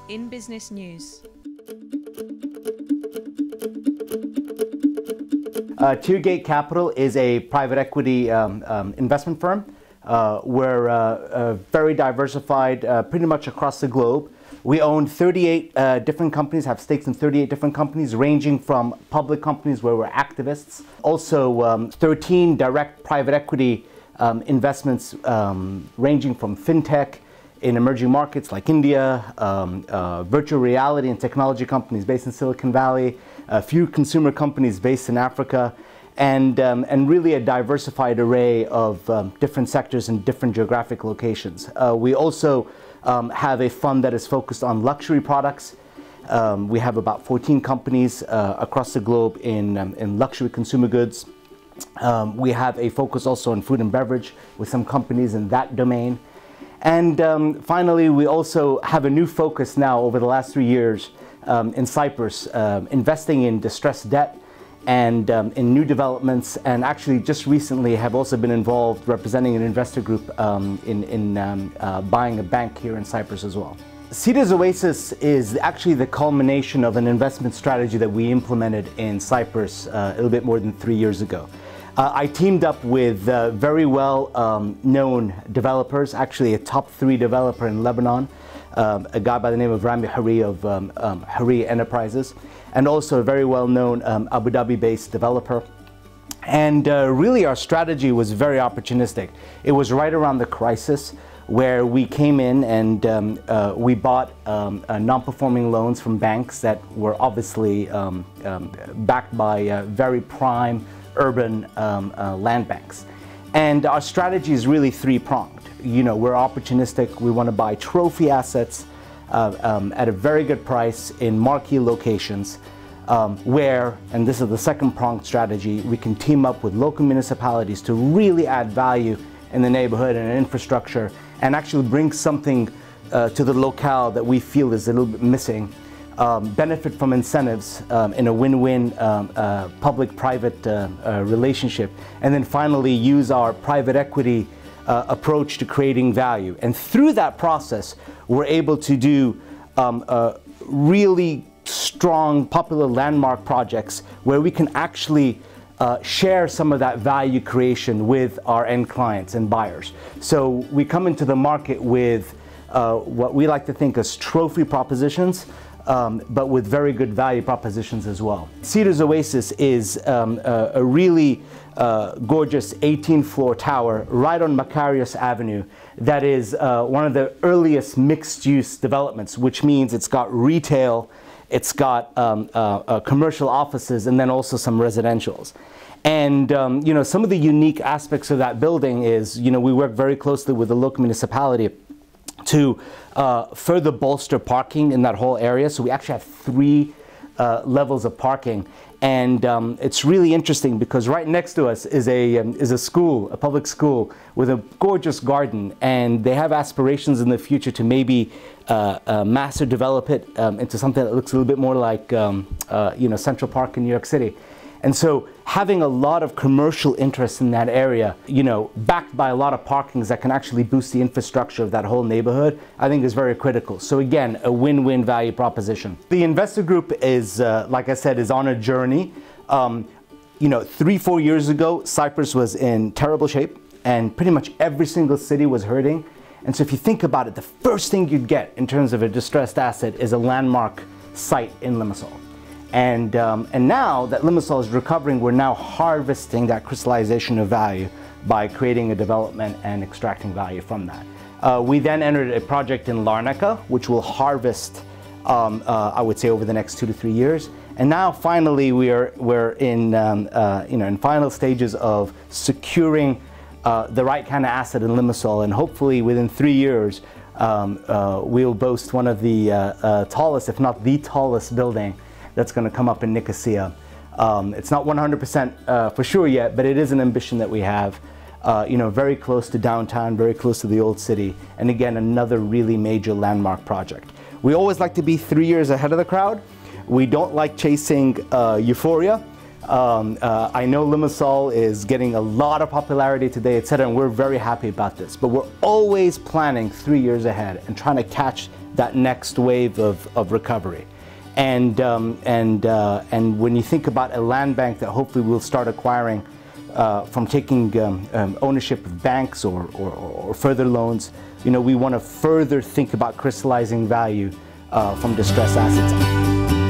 in business news. Tiergate Capital is a private equity investment firm. We're very diversified pretty much across the globe. We own 38 different companies, have stakes in 38 different companies, ranging from public companies where we're activists. Also 13 direct private equity investments ranging from fintech in emerging markets like India, virtual reality and technology companies based in Silicon Valley, a few consumer companies based in Africa, and really a diversified array of different sectors and different geographic locations. We also have a fund that is focused on luxury products. We have about 14 companies across the globe in luxury consumer goods. We have a focus also on food and beverage with some companies in that domain. And finally, we also have a new focus now over the last 3 years in Cyprus, investing in distressed debt and in new developments, and actually just recently have also been involved representing an investor group in buying a bank here in Cyprus as well. Cedars Oasis is actually the culmination of an investment strategy that we implemented in Cyprus a little bit more than 3 years ago. I teamed up with very well known developers, actually a top 3 developer in Lebanon, a guy by the name of Rami Hari of Hari Enterprises, and also a very well known Abu Dhabi based developer. And really our strategy was very opportunistic. It was right around the crisis where we came in and we bought non-performing loans from banks that were obviously backed by very prime urban land banks. And our strategy is really 3-pronged. You know, we're opportunistic. We want to buy trophy assets at a very good price in marquee locations where, and this is the 2nd-pronged strategy, we can team up with local municipalities to really add value in the neighborhood and infrastructure and actually bring something to the locale that we feel is a little bit missing. Benefit from incentives in a win-win public-private relationship, and then finally use our private equity approach to creating value. And through that process, we're able to do really strong, popular landmark projects where we can actually share some of that value creation with our end clients and buyers. So we come into the market with what we like to think as trophy propositions, but with very good value propositions as well. Cedars Oasis is a really gorgeous 18-floor tower right on Macarius Avenue that is one of the earliest mixed-use developments, which means it's got retail, it's got commercial offices, and then also some residentials. And you know, some of the unique aspects of that building is, you know, we work very closely with the local municipality to further bolster parking in that whole area. So we actually have 3 levels of parking, and it's really interesting because right next to us is a school, a public school with a gorgeous garden, and they have aspirations in the future to maybe master develop it into something that looks a little bit more like you know, Central Park in New York City. And so having a lot of commercial interest in that area, you know, backed by a lot of parkings that can actually boost the infrastructure of that whole neighborhood, I think is very critical. So again, a win-win value proposition. The investor group is, like I said, is on a journey. You know, 3-4 years ago, Cyprus was in terrible shape and pretty much every single city was hurting. And so if you think about it, the first thing you'd get in terms of a distressed asset is a landmark site in Lεμεσού. And now that Lεμεσού is recovering, we're now harvesting that crystallization of value by creating a development and extracting value from that. We then entered a project in Larnaca, which will harvest, I would say, over the next 2 to 3 years. And now finally we're in you know, in final stages of securing the right kind of asset in Lεμεσού, and hopefully within 3 years we'll boast one of the tallest, if not the tallest building that's going to come up in Nicosia. It's not 100% for sure yet, but it is an ambition that we have. You know, very close to downtown, very close to the old city, and again, another really major landmark project. We always like to be 3 years ahead of the crowd. We don't like chasing euphoria. I know Lεμεσού is getting a lot of popularity today, etc., and we're very happy about this. But we're always planning 3 years ahead and trying to catch that next wave of recovery. And when you think about a land bank that hopefully we'll start acquiring from taking ownership of banks or further loans, we want to further think about crystallizing value from distressed assets.